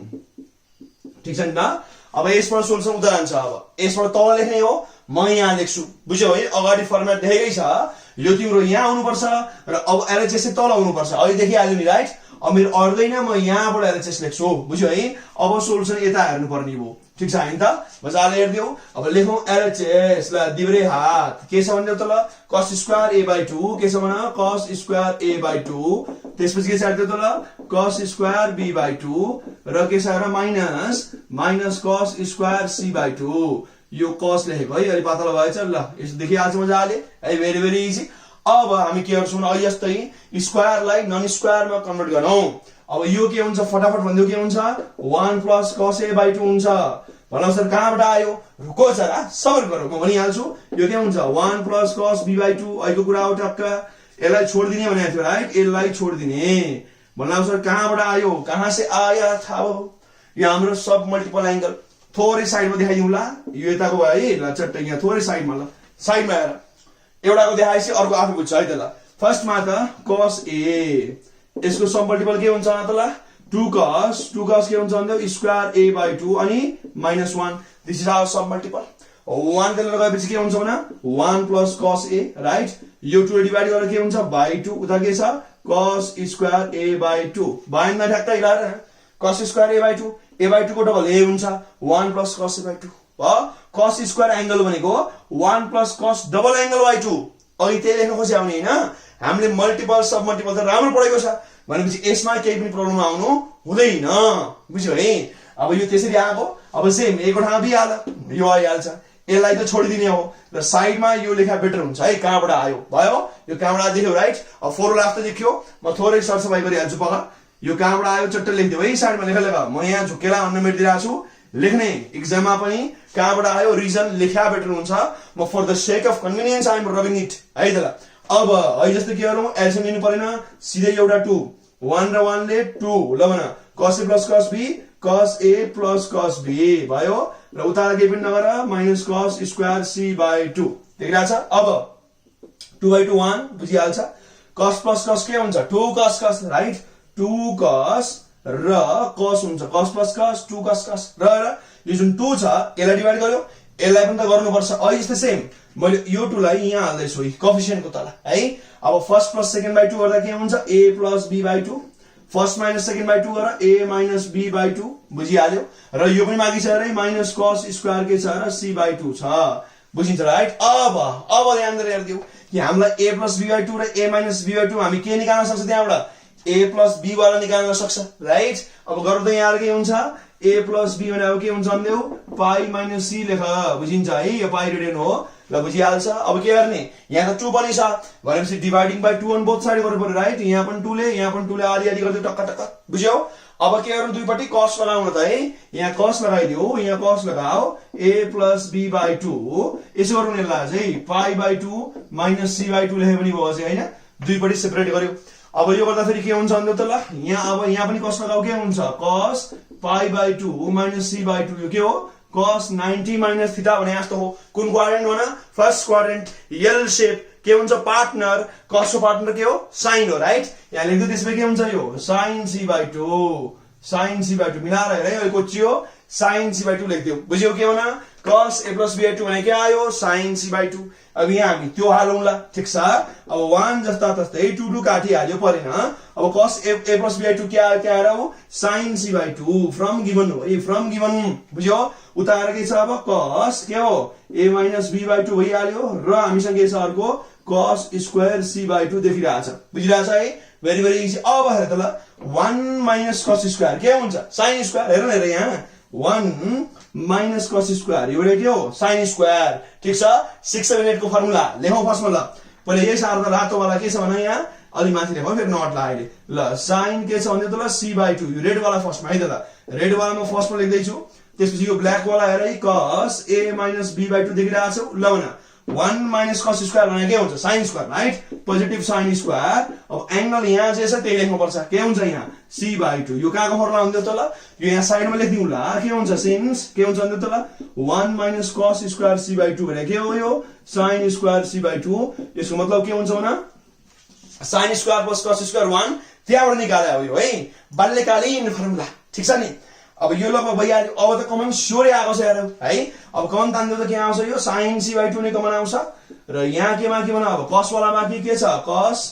ठीक छ नि त अब यसबाट सोल्युसन उता जान्छ अब यसबाट तल लेख्ने हो म यहाँ लेख्छु बुझ्यौ है अगाडि फर्मेट देखेकै छ यो तिम्रो यहाँ आउनु पर्छ र अब एलएचएस चाहिँ तल आउनु पर्छ अहिले देखिहाल्यो नि राइट अब मेरो अर्दैन म यहाँबाट एलएचएस लेख्छु बुझ्यौ है अब सोल्युसन यता हेर्नु पर्ने हो ठीक छ हैन त मजाले हेर्दियौ अब लेखौं एलएचएस ल दिब्रे हात के छ भन्दियौ त ल cos स्क्वायर a/2 के छ भन cos स्क्वायर a/2 त्यसपछि के छ हेर्दियौ त ल cos स्क्वायर b/2 र के छ र माइनस cos स्क्वायर c/2 यो cos लेखेको है अलि पातलो भएछ ल यसो देखिहाल्छ मजाले है भेरी इजी अब हामी के गर्छौं अहिले जस्तै स्क्वायरलाई नन स्क्वायरमा कन्भर्ट गरौँ अब यो के हुन्छ फटाफट भन्दियौ के हुन्छ 1 + cos a/2 हुन्छ भन सर कहाँबाट आयो रुको जरा सबर गरौ म भनिहाल्छु यो के हुन्छ 1 + cos b/2 अहिलेको कुरा हो टक्क यसलाई छोड्दिने भनेको थियो राइट यसलाई छोड्दिने भन्नु सर कहाँबाट आयो कहाँ से आया था यो हाम्रो सब मल्टिपल एंगल थोरै साइडमा देखाइदिउँला यो यताको भयो है ल चट्ट यहाँ थोरै साइडमा ल साइडमा आएर एउटाको देखाएपछि अर्को आफै बुझ्छ है त ल फर्स्टमा त cos a यसको सब मल्टिपल के हुन्छ त ल 2 cos के हुन्छ भन्दा स्क्वायर a/2 अनि -1 this is our sub multiple 1 त्यसले गएपछि के हुन्छ भने 1 + cos a राइट यो 2 डिवाइड गरेर के हुन्छ / 2 उता के छ cos स्क्वायर a/2 बाइन्ड न ठ्याक्कै गएर cos स्क्वायर a/2 को डबल a हुन्छ 1 + cos a/2 cos square angle भनेको 1 + cos डबल एंगल/2 अहिले त्यही लेख्न खोजे आउने हैन हामीले मल्टिपल सब मल्टिपल त राम्रो पढेको छ भनेपछि यसमा केही पनि प्रब्लम आउनु हुँदैन बुझ्यौ है अब यो त्यसरी आको अब सेम एको ठाउँमा बिहाल यो आइहाल्छ यसलाई त छोडिदिने हो र साइडमा यो लेखा बेटर हुन्छ है कहाँबाट आयो भयो यो कहाँबाट देख्यो राइट अब फर्मुला त लेख्यो म थोरै सरसफाई गरिहाल्छु पक्का यो कहाँबाट आयो चट्ट लेख्दियो है साइडमा लेख म यहाँ झुकेला अन्न मेटिदिरहेको छु लेख्ने एक्जाममा पनि कहाँबाट आयो रिजन लेख्या बेटर हुन्छ म for the sake of convenience I am rubbing it है त ल अब अहिले जस्तो के गरौँ एलसीएम लिनु परेन सिधै एउटा 2 1 र 1 ले 2 ल भन cos a + cos b cos a + cos b भयो र उता केही पनि नगर -cos स्क्वायर c/2 देखिरहेछ अब 2/2 1 बुझिहाल्छ cos plus cos के हुन्छ 2 cos cos राइट 2 cos र cos हुन्छ cos plus cos 2 cos cos र यो जुन 2 छ यसलाई डिवाइड गर्यो यसलाई पनि त गर्नुपर्छ अहिले जस्तै सेम मैले यो 2 लाई यहाँ हाल्दै छु कोएफिसिएन्ट को तल है अब फर्स्ट प्लस सेकेन्ड बाइ 2 गर्दा के हुन्छ a plus b by 2 first minus second by 2 गरेर a minus b by 2 बुझिहाल्यो र यो पनि माथि छ रे माइनस cos स्क्वायर के छ र c by 2 छ बुझिन्छ राइट अब ध्यान दिएर हेर्दियौ कि हामीलाई a plus b by 2 र a minus b by 2 हामी के निकाल्न सक्छ त्यहाँबाट a plus b वाला निकाल्न सक्छ राइट अब गर्दा यहाँ के हुन्छ a plus b भने अब के हुन्छ भन्देऊ पाई minus c लेख बुझिन्छ है यो पाई रेडियन हो ल बुझिहाल्छ अब के गर्ने यहाँ त 2 पनि छ भनेपछि dividing by 2 on both side गर्नु पर्यो राइट यहाँ पनि 2 ले यहाँ पनि 2 ले आधी आधी गर्दै टक्क टक्क बुझ्यौ अब के गर्नु दुईपट्टि cos लगाउन त है यहाँ cos लगाइदियो यहाँ cos लगाओ a plus b by 2 यसो गर्नु यसलाई चाहिँ पाई by 2 minus c by 2 लेखे पनि भयो चाहिँ हैन दुईपट्टि सेपरेट गर्यो अब यो गर्दा फेरि के हुन्छ भन्दै त ल यहाँ अब यहाँ पनि cos लगाउ के हुन्छ cos pie by 2 minus c by 2 यो के हो cos 90 minus theta भने जस्तो हो कुन क्वाड्रेन्ट हो न फर्स्ट क्वाड्रेन्ट एल शेप के हुन्छ पार्टनर cos को पार्टनर के हो sin हो राइट यहाँ लेख्दै त्यसमै के हुन्छ यो sin c by 2 मिलाएर हेरे यो कोचियो sin c by 2 लेख्दियौ बुझ्यौ के हो न cos a plus b by 2 भने के आयो sin c by 2 अब यहाँ हामी त्यो हालौँला ठीक छ अब 1 जस्ता तस्तै 2 2 काटी हाल्यो परेन अब cos a plus b by 2 के आयो त्यहाँ आयो sin c by 2 from given हो ए फ्रम गिवन बुझ्यौ उता आएर के छ अब cos के हो a minus b by 2 भइहाल्यो र हामीसँग के छ अर्को cos square c by 2 देखिरहेछ बुझिरहेछ है भेरी भेरी इजी अब हेर त ल 1 minus cos square के हुन्छ sin square हेर यहाँ 1 minus cos square यो के हो sin square ठीक छ 6 7 8 को फर्मुला लेखौं फर्स्टमा ल पहिले यही सार्दा रातो वाला के छ भने यहाँ अलि माथि लेखौं फेरि नट ला अहिले ल sin के छ भने त ल c by 2 यो रेड वाला फर्स्टमा है त रेड वालामा फर्स्टमा लेख्दै छु त्यसपछि यो ब्ल्याक वाला हेर है cos a minus b by 2 देखिरहेछौ ल भन 1 minus cos square भने के हुन्छ sin square right positive sin square अब एंगल यहाँ जे छ त्यही लेख्नु पर्छ के हुन्छ यहाँ c by 2 यो कहाँको फर्मुला हुन्थ्यो त ल यो यहाँ साइडमा लेख्दिउ ल के हुन्छ सिन्स के हुन्छ भन्दै त ल 1 minus cos square c by 2 भने के हो यो sin square c by 2 यसको मतलब के हुन्छ भने sin square plus cos square 1 त्यहाँबाट निकाले हो यो है बाल्यकालीन फर्मुला ठीक छ नि अब यो लगभग भइहाल्यो अब त कमन स्योरै आएको छ हेर है अब कमन तान्दै त के आउँछ यो sin c by 2 नै कमन आउँछ र यहाँ केमा के भन अब cos वाला बाँकी के छ cos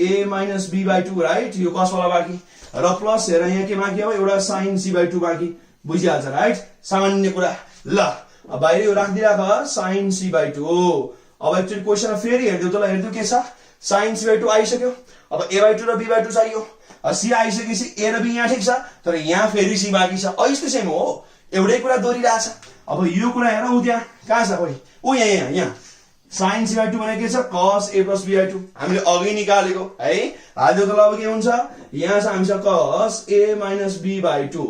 a minus b by 2 right यो cos वाला बाँकी र प्लस हेर यहाँ के बाँकी हो एउटा sin c by 2 बाँकी बुझिहाल्छ राइट सामान्य कुरा ल अब बाहिर यो राख्दिराख sin c by 2 अब एक्चुअली क्वेशनमा फेरि हेर्दिउ त ल हेर्दिउ के छ sin c by 2 आइसक्यो अब a by 2 र b by 2 चाहियो सी आइसकेपछि ए र बी यहाँ ठीक छ तर यहाँ फेरि सी बाँकी छ अहिले सेम हो एउटै कुरा दोहोरिरहेछ अब यो कुरा हेर उ त्यहाँ कहाँ छ खोइ उ यहाँ sin c by 2 भने के छ cos a plus b by 2 हामीले अघि निकालेको है हाल्दियो त अब के हुन्छ यहाँ छ हामीसँग cos a minus b by 2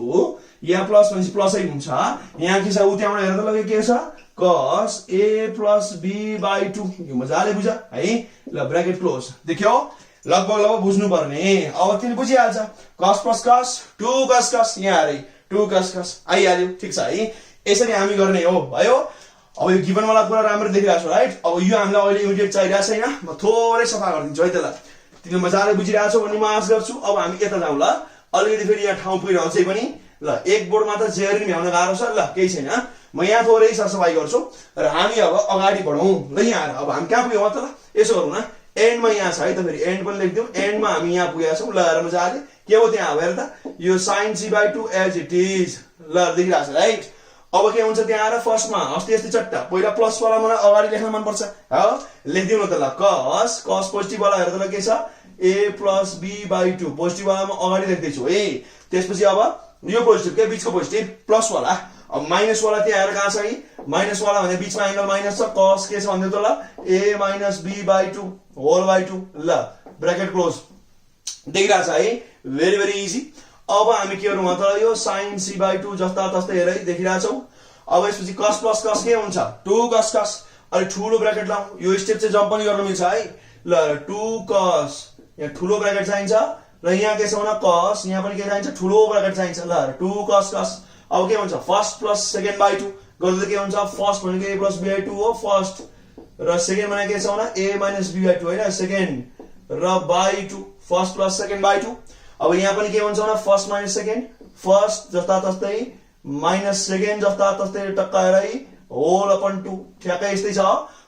यहाँ प्लस भनेपछि प्लसै हुन्छ यहाँ के छ उ त्यहाँबाट हेर्दा लगे के छ cos a plus b by 2 यो मजाले बुझ है ल ब्र्याकेट क्लोज देख्यौ लगभग बुझ्नु पर्ने अब तिमी बुझिहाल्छ cos plus cos 2 cos cos यहाँ रे 2 cos cos आइहाल्यो ठीक छ है यसरी हामी गर्ने हो भयो अब यो गिवन वाला कुरा राम्रो देखिरहेको छ राइट अब यो हामीलाई अहिले इमिडिएट चाहिरहेको छैन म थोरै सफा गरिदिन्छु है त ल तिमीले मजाले बुझिरहेछौ भन्ने म आशा गर्छु अब हामी यता जाउँ ल अलिकति फेरि यहाँ ठाउँ पुगिरहन्छ पनि ल एक बोर्डमा त जेरी भ्याउन गाह्रो छ ल केही छैन म यहाँ थोरै सरसफाई गर्छु र हामी अब अगाडि बढौं ल यहाँ अब हामी कहाँ पुग्यौं त ल यसो गरौँ न एन्डमा यहाँ छ है त फेरि एन्ड पनि लेख्दियौ एन्डमा हामी यहाँ पुगेका छौं ल हेर मजाले के हो त्यहाँ हेर त यो sin c by 2 as it is ल देखिरहेछ राइट अब के हुन्छ त्यहाँ आएर फर्स्टमा अस्ति अस्ति चट्टा पहिला प्लस वाला मलाई अगाडि लेख्न मन पर्छ हो लेख्दिउ न त ल cos पोजिटिभ वाला हेर त ल के छ a plus b by 2 positive वालामा अगाडि लेख्दै छु है त्यसपछि अब यो पोजिटिभ के बीचको पोजिटिभ प्लस वाला अब माइनस वाला त्यहाँ आएर कहाँ छ है माइनस वाला भने बीचमा एंगल माइनस छ cos के छ भन्दै त ल a minus b by 2 whole by 2 ल ब्र्याकेट क्लोज देखिरहेछ है भेरी भेरी इजी अब हामी के गरौँ त यो sin c by 2 जस्ता तस्तै हेरै देखिरहेछौ अब यसपछि cos plus cos के हुन्छ 2 cos cos अलि ठुलो ब्र्याकेट लाऊ यो स्टेप चाहिँ जम्प पनि गर्न मिल्छ है ल 2 cos यहाँ ठुलो ब्र्याकेट चाहिन्छ र यहाँ के छ भने cos यहाँ पनि के चाहिन्छ ठुलो ब्र्याकेट चाहिन्छ ल 2 cos cos अब के हुन्छ फर्स्ट प्लस सेकेन्ड बाइ 2 गर्दा के हुन्छ फर्स्ट भनेको a plus b by 2 हो फर्स्ट र सेकेन्ड भने के छ भने a minus b by 2 हैन सेकेन्ड र by 2 first plus second by 2 अब यहाँ पनि के हुन्छ भने फर्स्ट माइनस सेकेन्ड फर्स्ट जस्ता तस्तै माइनस सेकेन्ड जस्ता तस्तै टक्काएरै होल अपन 2 ठ्याक्कै यस्तै छ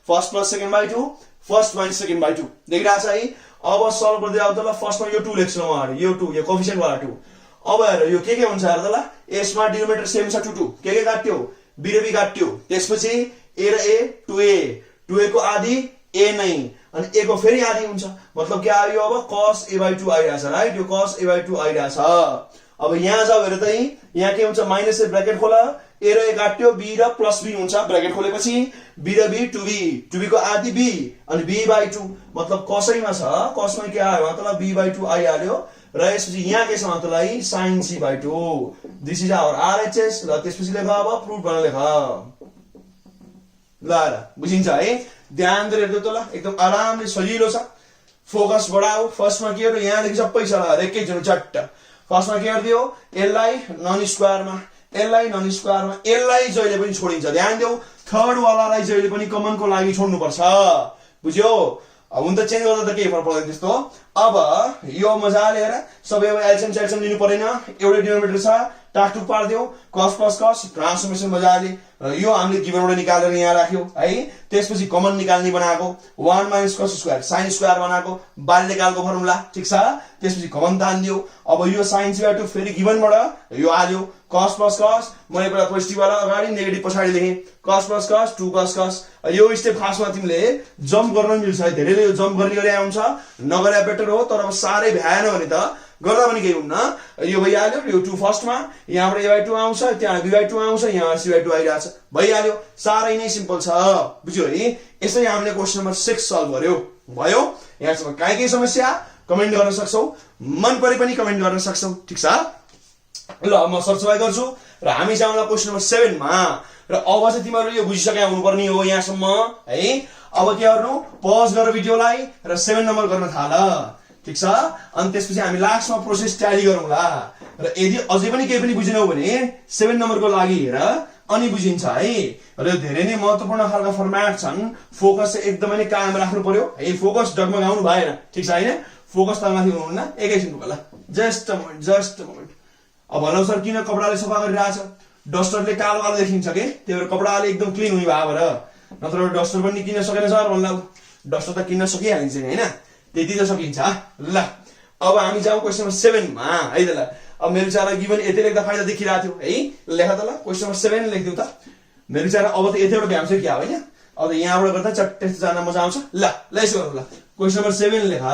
first plus second by 2 first minus second by 2 देखिरहेछ है अब सल्भ गर्दै आउँदा ल फर्स्टमा यो 2 लेख्छु म यो 2 यो कोएफिसिएन्ट वाला 2 अब हेर यो के हुन्छ हेर त ल यसमा डिनोमिनेटर सेम छ 2 2 के काट्यो b र b काट्यो त्यसपछि a र a 2a 2a को आधी a नै अनि a को फेरि आधी हुन्छ मतलब के आयो अब cos a by 2 आइराछ राइट यो cos a by 2 आइराछ अब यहाँ जाऊ हेर त यहाँ के हुन्छ माइनस ए ब्र्याकेट खोला a र a काट्यो b र प्लस b हुन्छ ब्र्याकेट खोलेपछि b र b 2b को आधी b अनि b by 2 मतलब कसैमा छ कसमा के आयो मतलब b by 2 आइहाल्यो र यसपछि यहाँ के छ मतलब sin c by 2 this is our RHS र त्यसपछि लेख अब प्रुफ गर्न लेख ल बुझिन्छ है ध्यान दिएर हेर्नु त ल एकदम आरामले सजिलो छ फोकस बढाऊ फर्स्टमा के गर्नु यहाँ देखि सबै छ एकैचोटी झट्ट फर्स्टमा के गर्दियो यसलाई नन स्क्वायरमा यसलाई जहिले पनि छोडिन्छ ध्यान देऊ थर्ड वालालाई जहिले पनि कमनको लागि छोड्नु पर्छ बुझ्यो हुन त चेन्ज गर्दा त केही फरक पर्दैन त्यस्तो अब यो मजाले हेर सबै अब एलसीएम लिनु परेन एउटै डिनोमिनेटर छ टाकटुक पार्दियो cos plus cos ट्रान्सफर्मेसन मजाले यो हामीले गिभनबाट निकालेर यहाँ राख्यो है त्यसपछि कमन निकाल्ने बनाएको 1 minus cos square sin square बनाएको बाल्यकालको फर्मुला ठीक छ त्यसपछि कमन तान्दियो अब यो sin स्क्वायर टु फेरि गिभनबाट यो आल्यो cos plus cos मैले पहिला पोजिटिभ वाला अगाडि नेगेटिभ पछाडी लेखे cos plus cos 2 cos cos यो स्टेप खासमा तिमीले जम्प गर्न मिल्छ है धेरैले यो जम्प गर्ने गरे आउँछ नगरे बेटर हो तर अब सारै भ्याएन भने त गर्दा पनि केही हुन्न यो भइहाल्यो यो 2 फर्स्टमा यहाँबाट a by 2 आउँछ त्यहाँ b by 2 आउँछ यहाँ c by 2 आइराछ भइहाल्यो सारै नै सिम्पल छ बुझ्यो है यसरी हामीले क्वेशन नम्बर 6 सल्भ गर्यो भयो यहाँसम्म काहीँ समस्या कमेन्ट गर्न सक्छौ मन परे पनि कमेन्ट गर्न सक्छौ ठीक छ ल म सर्चबाई गर्छु र हामी जाउँला क्वेशन नम्बर 7 मा र अब चाहिँ तिमीहरु यो बुझिसके हुनुपर्ने हो यहाँसम्म है अब के गर्नु पज गरेर भिडियोलाई र 7 नम्बर गर्न थाल ठीक छ अनि त्यसपछि हामी लास्टमा प्रोसेस ट्याली गरौँला र यदि अझै पनि केही पनि बुझिनौ भने 7 नम्बरको लागि हेर अनि बुझिन्छ है र धेरै नै महत्त्वपूर्ण खालका फर्म्याट छन् फोकस चाहिँ एकदमै नै कायम राख्नु पर्यो है फोकस डगमगाउनु भएन ठीक छ हैन फोकस तलमाथि हुनुहुन्न एकैछिन ल जस्ट अ मोमेन्ट अब भनौ सर किन कपडाले सफा गरिरहेछ डस्टरले कालो कालो देखिन्छ के त्यही भएर कपडाले एकदम क्लीन हुने भयो भएर नत्र डस्टर पनि किन्न सकेन सर भन्ला डस्टर त किन्न सकिहालिन्छ हैन त्यति त सकिन्छ ल अब हामी जाउँ क्वेशन नम्बर 7 मा है त ल अब मेरो विचारमा गिभन यति लेख्दा फाइदा देखिरहेको थियो है लेख त ल क्वेशन नम्बर 7 लेख्दिउ त मेरो विचारमा अब त यतिबाट भ्याउँछ के हो हैन अब यहाँबाट गर्दा चट्टै जान मजा आउँछ ल यसो गरौँ ल क्वेशन नम्बर 7 लेख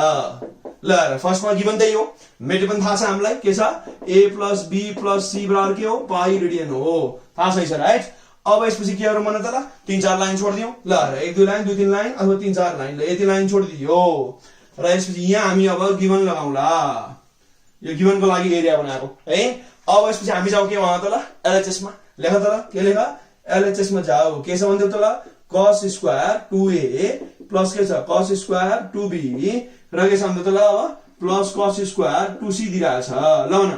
ल फर्स्टमा गिभन त्यही हो मेटे पनि थाहा छ हामीलाई के छ a + b + c बराबर के हो पाई रेडियन हो थाहा छ राइट अब यसपछि के गरौँ भने त ल 3-4 लाइन छोड्दियौ ल 1-2 लाइन 2-3 लाइन अथवा 3-4 लाइन ल यति लाइन छोडिदियो र यसपछि यहाँ हामी अब गिभन लगाउँला यो गिभनको लागि एरिया बनाएको है अब यसपछि हामी जाऊ के भन्छ त ल एलएचएस मा लेख त ल के लेख एलएचएस मा जाऊ के छ भन्दै त ल cos स्क्वायर 2a प्लस के छ cos स्क्वायर 2b र के छ भन्दै त ल अब प्लस cos स्क्वायर 2c दिइराछ ल न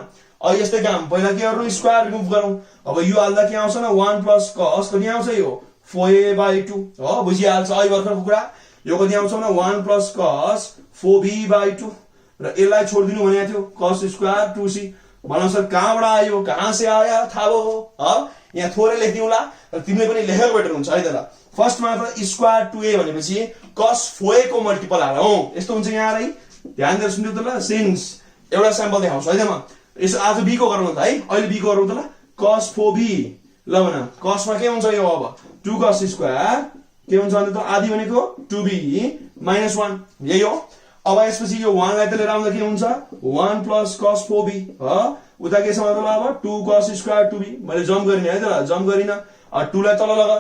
अब यस्तै काम पहिला के गर्नु स्क्वायर रिमुभ गरौँ अब यो हाल्दा के आउँछ न 1 + cos कति आउँछ यो 4a by 2 हो बुझिहाल्छ अहिले भर्खरको कुरा यो कति आउँछ न 1 + cos 4b by 2 र यसलाई छोड्दिनु भनेको थियो cos स्क्वायर 2c भनौ सर कहाँबाट आयो कहाँ से आया थाहा भयो अब यहाँ थोरै लेख्दिउला र तिमीले पनि लेखेको बेटर हुन्छ है त ल फर्स्टमा त स्क्वायर 2a भनेपछि cos 4a को मल्टिपल हालौं यस्तो हुन्छ यहाँ है ध्यान दिएर सुन्नु त ल सिन्स एउटा स्याम्पल देखाउँछु है त म यसो आज b को गरौँ त है अहिले b को गरौँ त ल cos 4b ल भन cos मा के हुन्छ यो अब 2 cos स्क्वायर के हुन्छ भने त आधी भनेको 2b - 1 यही हो अब यसपछि यो 1 लाई त लिएर आउँदा के हुन्छ 1 + cos 4b हो उता के छ मतलब अब 2 cos स्क्वायर 2b मैले जम्प गरिन है त ल जम्प गरिन 2 लाई तल लगा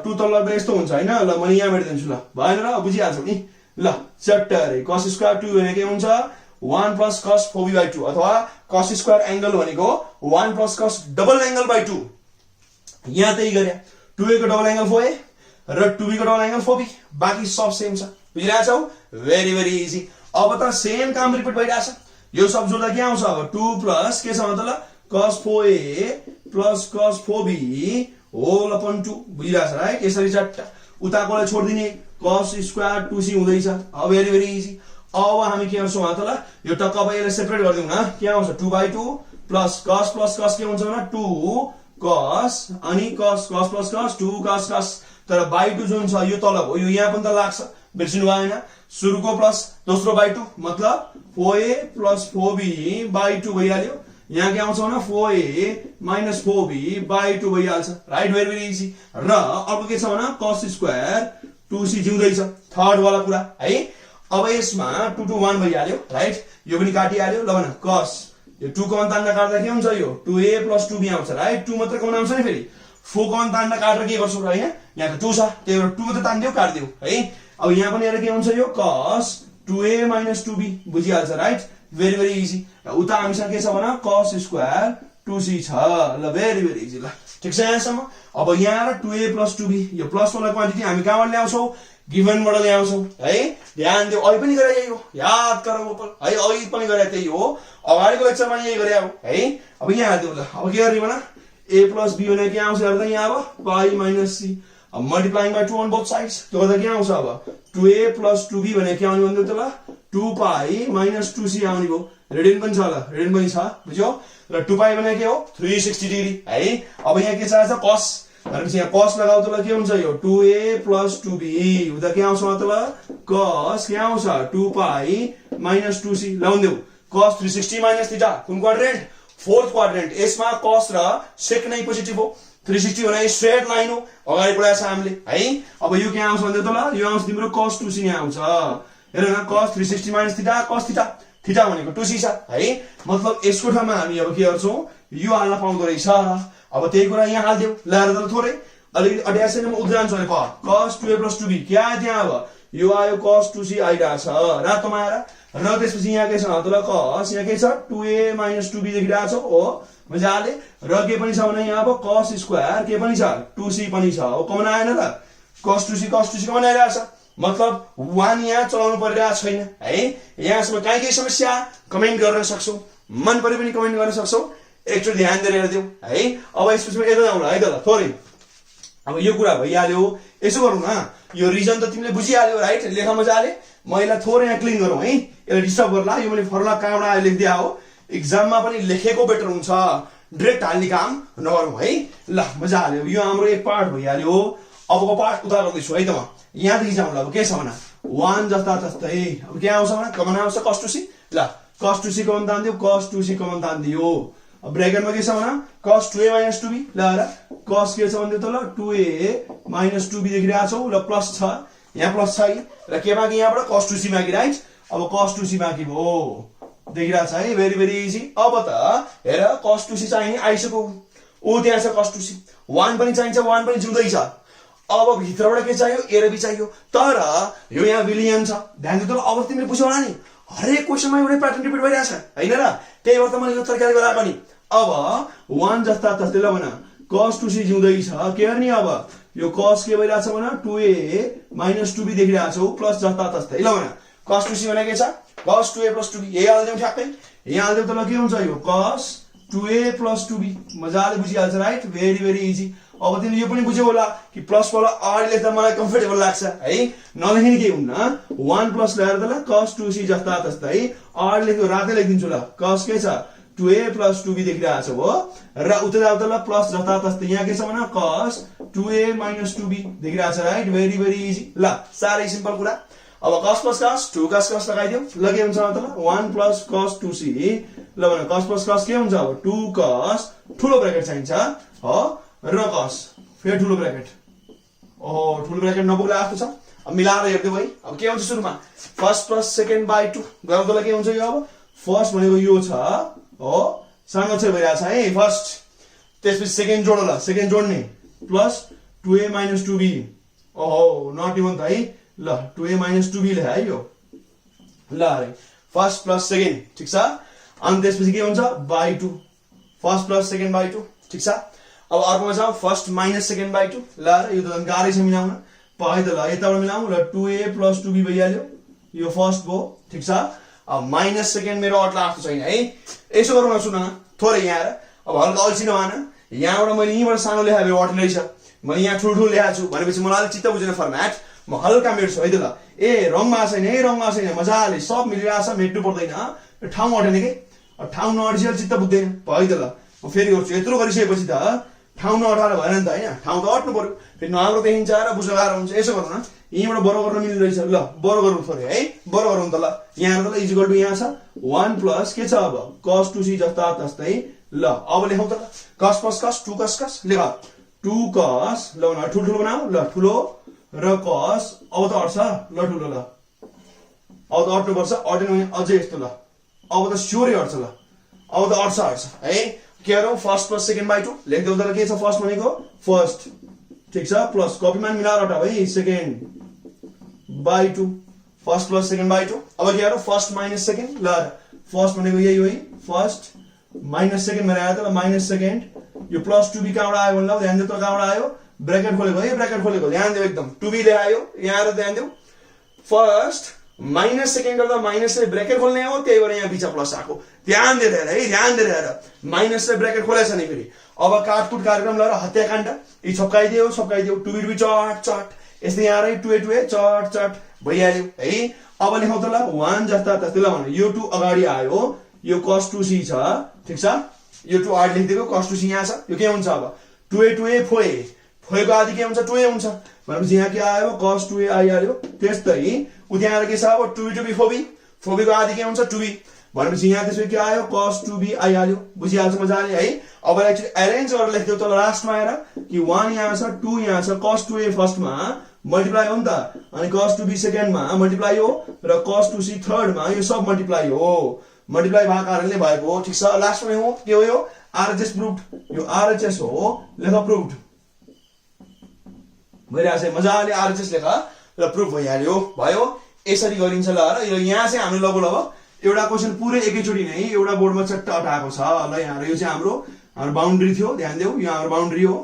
2 तल लाग्दा यस्तो हुन्छ हैन ल म यहाँ मेटिदिन्छु ल भएन र बुझिहाल्छौ नि ल चट्टै cos स्क्वायर 2 भनेको के हुन्छ 1 + cos 4b by 2 अथवा cos स्क्वायर एंगल भनेको 1 + cos डबल एंगल by 2 यहाँ त्यही गरे 2a को डबल एंगल 4a र 2b को डबल एंगल 4b बाकी सब सेम छ बुझिरहेछौ भेरी भेरी इजी अब त सेम काम रिपिट भइराछ यो सब जोड्दा के आउँछ अब 2 + के छ मतलब cos 4a + cos 4b whole upon 2 बुझिरहेछ राइट यसरी चट्टा उताकोलाई छोडिदिने cos स्क्वायर 2c हुँदैछ भेरी भेरी इजी अब हामी के गर्छौँ त ल यो टक्क अब यसलाई सेपरेट गर्दियौ न के आउँछ 2/2 प्लस cos के हुन्छ भने 2 cos अनि cos plus cos 2 cos तर by2 जुन छ यो तल हो यो यहाँ पनि त लाग्छ बिर्सिनु भएन सुरुको प्लस दोस्रो by2 मतलब 4a plus 4b by 2 भइहाल्यो यहाँ के आउँछ भने 4a minus 4b by 2 भइहाल्छ राइट भेरी भेरी इजी र अर्को के छ भने cos स्क्वायर 2c जिउँदैछ थर्ड वाला कुरा है अब यसमा 2 2 1 भइहाल्यो राइट यो पनि काटिहाल्यो ल भन cos यो 2 को अन्तान्ड काट्दा के हुन्छ यो 2a plus 2b आउँछ राइट 2 मात्र कमन आउँछ नि फेरि 4 को अन्तान्ड काटेर के गर्छौ र यहाँ त 2 छ त्यही भएर 2 मात्र तान्दियौ काट्दियौ है अब यहाँ पनि हेर के हुन्छ यो cos 2a minus 2b बुझिहाल्छ राइट भेरी भेरी इजी र उता हामीसँग के छ भने cos स्क्वायर 2c छ ल भेरी भेरी इजी ल ठीक छ यहाँसम्म अब यहाँ र 2a plus 2b यो प्लस वाला क्वान्टिटी हामी कहाँबाट ल्याउँछौ गिभनबाट ल्याउँछौ है ध्यान दियौ अहिले पनि गरे यही हो याद गरौ है अहिले पनि गरे त्यही हो अगाडिको लेक्चरमा यही गरे है अब यहाँ हाल्दियौ ल अब के गर्ने भने a plus b भने के आउँछ हेर्दा यहाँ अब pi minus c अब multiplying by 2 on both sides त्यो गर्दा के आउँछ अब 2a plus 2b भने के आउने भन्दियौ त ल 2 pi minus 2c आउने भयो रेडियन पनि छ ल रेडियन पनि छ बुझ्यौ र 2 pi भने के हो 360 डिग्री है अब यहाँ के चाहिन्छ cos भनेपछि यहाँ cos लगाउ त ल के हुन्छ यो 2a plus 2b उता के आउँछ त ल cos के आउँछ 2 pi minus 2c लाउँदियौ cos 360 minus theta कुन क्वाड्रेन्ट फोर्थ क्वाड्रेन्ट यसमा cos र sec नै पोजिटिभ हो 360 भने स्ट्रेट लाइन हो अगाडि बढाएको छ हामीले है अब यो के आउँछ भन्दै त ल यो आउँछ तिम्रो cos 2c नै आउँछ हेर न cos 360 minus theta cos theta theta भनेको 2c छ है मतलब यसको ठाउँमा हामी अब के गर्छौं यो हाल्न पाउँदो रहेछ अब त्यही कुरा यहाँ हाल्दियौ ल हेर त थोरै अलिकति अट्यासैनमा उद्जान्छ भने cos 2a plus 2b के आयो त्यहाँ अब यो आयो cos 2c आइराछ रातोमा आएर र त्यसपछि यहाँ के छ त ल cos यहाँ के छ 2a minus 2b देखिरहेछ हो मजाले र के पनि छ भने यहाँ अब cos स्क्वायर के पनि छ 2c पनि छ हो कमन आएन त cos 2c कमन आइरहेछ मतलब 1 यहाँ चलाउनु परिरहेको छैन है यहाँसम्म काहीँ समस्या कमेन्ट गर्न सक्छौ मन परे पनि कमेन्ट गर्न सक्छौ एकचोटि ध्यान दिएर हेर्दियौ है अब यसपछि यता जाउँला है त ल थोरै अब यो कुरा भइहाल्यो यसो गरौँ न यो रिजन त तिमीले बुझिहाल्यौ राइट लेखा मजाले मैले थोरै यहाँ क्लिन गरौँ है यसले डिस्टर्ब गर्ला यो मैले फर्मुला कहाँबाट आयो लेख्दिया हो एक्जाममा पनि लेखेको बेटर हुन्छ डाइरेक्ट हाल्ने काम नगरौँ है ल मजाले यो हाम्रो एक पार्ट भइहाल्यो अबको पार्ट उता गर्दैछु है त म यहाँदेखि जाउँ ल अब के छ भने 1 जस्ता तस्तै अब के आउँछ भने कमन आउँछ cos 2c ल cos 2c कमन तान्दियो cos 2c कमन तान्दियो अब ब्रैकेटमा के छ भने cos 2a minus 2b ल हेर cos के छ भन्दियो त ल 2a minus 2b देखिरहेछौ ल प्लस छ यहाँ प्लस छ र के बाँकी यहाँबाट cos 2c बाँकी राइट अब cos 2c बाँकी भयो देखिरहेछ है भेरी भेरी इजी अब त हेर cos 2c चाहिने आइसक्यो ओ त्यहाँ छ cos 2c 1 पनि चाहिन्छ 1 पनि जिउँदैछ अब भित्रबाट के चाहियो a र b चाहियो तर यो यहाँ विलियन छ ध्यान दिनु त अब तिमीले बुझ्यौ होला नि हरेक क्वेशनमा एउटै प्याटर्न रिपिट भइरहेछ हैन र त्यही भएर त मैले यो तरकारी गराएको नि अब 1 जस्ता तस्तै ल भन cos 2c जिउँदैछ के गर्ने अब यो cos के भइरहेछ भने 2a minus 2b देखिरहेछौ प्लस जस्ता तस्तै ल भन cos 2c भने के छ cos 2a plus 2b यही हाल्दियौ ठ्याक्कै यहाँ हाल्दियौ त ल के हुन्छ यो cos 2a plus 2b मजाले बुझिहाल्छ राइट भेरी भेरी इजी अब तिमीले यो पनि बुझ्यौ होला कि प्लस वाला अगाडि लेख्दा मलाई कम्फर्टेबल लाग्छ है नलेख्ने के हुन्न 1 प्लस ल्याएर त ल cos 2c जस्ता तस्तै अगाडि लेख्यो रातै लेखिदिन्छु ल cos के छ 2a plus 2b देखिरहेछ हो र उता जाऊ त ल प्लस जस्ता तस्तै यहाँ के छ भने cos 2a minus 2b देखिरहेछ राइट भेरी भेरी इजी ल सारै सिम्पल कुरा अब cos plus cos 2 cos लगाइदियौ ल के हुन्छ त ल 1 plus cos 2c ल भने cos plus cos के हुन्छ अब 2 cos ठुलो ब्र्याकेट चाहिन्छ हो र cos फेरि ठुलो ब्र्याकेट ओहो ठुलो ब्र्याकेट नपुग्ला जस्तो छ अब मिलाएर हेर्दै भाइ अब के हुन्छ सुरुमा फर्स्ट प्लस सेकेन्ड बाइ 2 गर्दा के हुन्छ यो अब फर्स्ट भनेको यो छ हो सानो चाहिँ भइरहेछ है फर्स्ट त्यसपछि सेकेन्ड जोड होला सेकेन्ड जोड्ने प्लस 2a minus 2b ओहो नट इभन त है ल 2a minus 2b ले है यो ल अरे फर्स्ट प्लस सेकेन्ड ठीक छ अनि त्यसपछि के हुन्छ by 2 first plus second by 2 ठीक छ अब अर्कोमा जाऊ फर्स्ट माइनस सेकेन्ड बाइ 2 ल यो त गाह्रै छ मिलाउन पाइ त ल यताबाट मिलाउँ ल 2a plus 2b भइहाल्यो यो फर्स्ट भयो ठीक छ अब माइनस सेकेन्ड मेरो अट्ला आफ्नो छैन है यसो गरौँ न सुन न थोरै यहाँ अब हल्का अल्छी नमान यहाँबाट मैले यहीँबाट सानो लेखा भए अटेन रहेछ, मैले यहाँ ठुल्ठुलो लेखाएको छु भनेपछि मलाई अलिक चित्त बुझेन फर्मेट, म हल्का मेट्छु है त ल। ए रङमा छैन है, रङमा छैन, मजाले सब मिलिरहेछ, मेट्नु पर्दैन, ठाउँ अटेन के, ठाउँ नअटेपछि चित्त बुझ्दैन भयो त ल। म फेरि गर्छु, यत्रो गरिसकेपछि त ठाउँ नअटाएर भएन नि त होइन, ठाउँ त अट्नु पर्यो, फेरि नआम्रो देखिन्छ र बुझ्न गाह्रो हुन्छ। यसो गर्नु न, यहीँबाट बरो गर्न मिल्दो रहेछ, ल बरो गर्नु थोरै है, बरो गरौँ त ल। यहाँ त ल इजिकल टु यहाँ छ 1 प्लस के छ अब cos 2c जस्ता तस्तै, ल अब लेखौँ त ल, cos plus cos 2 cos cos लेख 2 cos, ल ठुल्ठुलो बनाऊ, ल ठुलो र cos, अब त अट्छ, ल ठुलो, ल अब त अट्नु पर्छ, अटेन भने अझै यस्तो, ल अब त स्योरै अट्छ, ल अब त अट्छ है। के गरौँ, फर्स्ट प्लस सेकेन्ड बाई 2 लेख्दै हुँदा के छ, फर्स्ट भनेको फर्स्ट, ठिक छ, प्लस कपीमा मिलाएर हटाऊ है, second by 2, first plus second by 2। अब के गरौँ, फर्स्ट माइनस सेकेन्ड, ल फर्स्ट भनेको यही हो है, फर्स्ट माइनस सेकेन्ड भनेर आयो त, ल माइनस सेकेन्ड, यो प्लस 2b कहाँबाट आयो भने, ल ध्यान देऊ त कहाँबाट आयो, ब्रेकेट खोलेको है, ब्रेकेट खोलेको, ध्यान देऊ एकदम, 2b ले आयो यहाँ आएर ध्यान देऊ, फर्स्ट माइनस सेकेन्ड गर्दा माइनसले ब्रेकेट खोल्ने हो, त्यही भएर यहाँ बिच प्लस आएको, ध्यान दिएर हेर है, ध्यान दिएर हेर, माइनसले ब्रेकेट खोलेछ नि फेरि। अब काटकुट कार्यक्रम लगाएर हत्याकाण्ड यी छप्काइदियो 2b चट चट, यस्तै यहाँ है 2a चट चट भइहाल्यो है। अब लेखौँ त ल 1 जस्ता तस्तै, ल भन यो 2 अगाडि आयो, यो cos 2c छ, ठिक छ, यो 2 आठ लेखिदिएको, cos 2c यहाँ छ, यो के हुन्छ अब 2a फोएको आदि के हुन्छ 2a हुन्छ भनेपछि यहाँ के आयो cos 2a आइहाल्यो। त्यस्तै उहाँ आएर के छ अब 2b फोबीको आदि के हुन्छ 2b भनेपछि यहाँ त्यसपछि के आयो cos 2b आइहाल्यो, बुझिहाल्छ मजाले है। अब एक्चुअली एरेन्ज गरेर लेख्दियो त लास्टमा आएर कि 1 यहाँ छ 2 यहाँ छ, cos 2a फर्स्टमा मल्टिप्लाई हो नि त, अनि cos 2b सेकेन्डमा मल्टिप्लाई हो र cos 2c थर्डमा, यो सब मल्टिप्लाई हो, मल्टिप्लाई भएको कारणले भएको हो, ठिक छ। लास्टमा हो के हो, यो आरएचएस प्रुभड, यो आरएचएस हो, लेख प्रुभड भइरहेछ मजाले, आरएचएस लेख र प्रुफ भइहाल्यो, भयो यसरी गरिन्छ ल। र यो यहाँ चाहिँ हामीले लगभग एउटा क्वेसन पुरै एकैचोटि नै एउटा बोर्डमा चट्ट अटाएको छ ल। यहाँ यो चाहिँ हाम्रो बाउन्ड्री थियो, ध्यान देऊ यो हाम्रो बाउन्ड्री हो,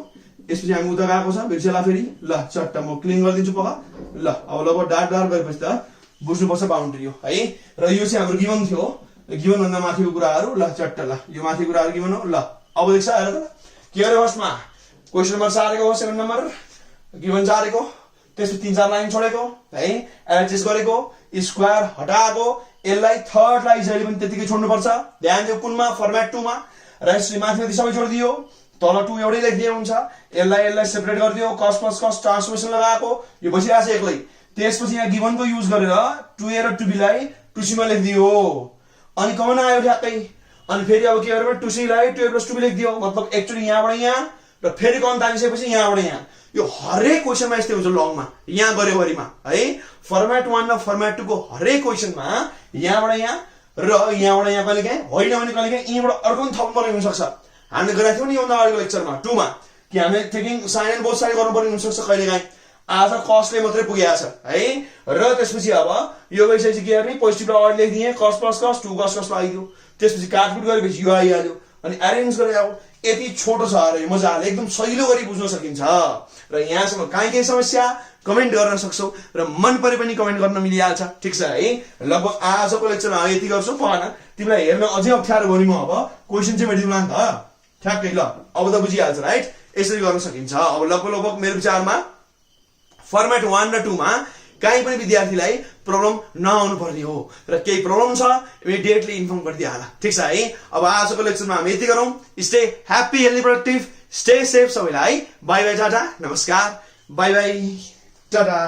यसपछि हामी उता गएको छ बिर्सेला फेरि, ल चट्ट म क्लिन गरिदिन्छु पक्का, ल अब लगभग डाट गरेपछि त बुझ्नुपर्छ बाउन्ड्री हो है। र यो चाहिँ हाम्रो गिभन थियो, गिभन भन्दा माथिको कुराहरू, ल चट्ट, ल यो माथि कुराहरू गिभन हो, ल अब देख्छ हेर त के गरे फर्स्टमा क्वेसन नम्बर 4 आएको हो, सेकेन्ड नम्बर गिभन 4 आएको, त्यसपछि 3-4 लाइन छोडेको है, एडजस्ट गरेको, स्क्वायर हटाएको, यसलाई थर्डलाई जहिले पनि त्यतिकै छोड्नुपर्छ, ध्यान दियो कुनमा फर्मेट 2 मा, र यसले माथि सबै छोडिदियो, तल 2 एउटै लेखिदिए हुन्छ, यसलाई सेपरेट गरिदियो, cos plus cos ट्रान्सफर्मेसन लगाएको, यो बसिरहेछ एक्लै। त्यसपछि यहाँ गिभनको युज गरेर 2a र 2b लाई 2c मा लेखिदियो, अनि कमन आयो ठ्याक्कै, अनि फेरि अब के गरेर 2c लाई 2a plus 2b लेखिदियो, मतलब एक्चुअली यहाँबाट यहाँ र फेरि कमन तानिसकेपछि यहाँबाट यहाँ, यो हरेक क्वेसनमा यस्तै हुन्छ लङमा, यहाँ गरेभरिमा है, फर्मेट 1 र फर्मेट 2 को हरेक क्वेसनमा यहाँबाट यहाँ र यहाँबाट यहाँ कहिले काहीँ होइन भने कहिले काहीँ यहीँबाट अर्को पनि थप्नुपर्ने हुनसक्छ। हामीले गरेको थियौँ नि योभन्दा अगाडिको लेक्चरमा 2 मा कि हामीले taking sine and both side गर्नुपर्ने हुनसक्छ कहिले काहीँ, आज कस्टले मात्रै पुगेको छ है। र त्यसपछि अब यो गइसकेपछि के गर्ने, पोजिटिभलाई अगाडि लेखिदिएँ, cos plus cos 2 cos cos लगाइदियो, त्यसपछि काटकुट गरेपछि यो आइहाल्यो, अनि एरेन्ज गरेर अब यति छोटो छ अरे मजाले एकदम सजिलो गरी बुझ्न सकिन्छ। र यहाँसम्म काहीँ समस्या कमेन्ट गर्न सक्छौ र मन परे पनि कमेन्ट गर्न मिलिहाल्छ, ठिक छ है। लगभग आजको लेक्चरमा यति गर्छु, पहन तिमीलाई हेर्न अझै अप्ठ्यारो भयो नि, म अब क्वेसन चाहिँ भेटिदिउँला नि त ठ्याक्कै, ल अब त बुझिहाल्छ राइट, यसरी गर्न सकिन्छ। अब लगभग मेरो विचारमा फर्मेट 1 र 2 मा कहीँ पनि विद्यार्थीलाई प्रब्लम नआउनु पर्ने हो, र केही प्रब्लम छ इमिडिएटली इन्फर्म गरिदिए होला, ठिक छ है। अब आजको लेक्चरमा हामी यति गरौँ, stay happy healthy productive, stay safe सबैलाई, बाई बाई टाटा नमस्कार, बाई बाई टाटा।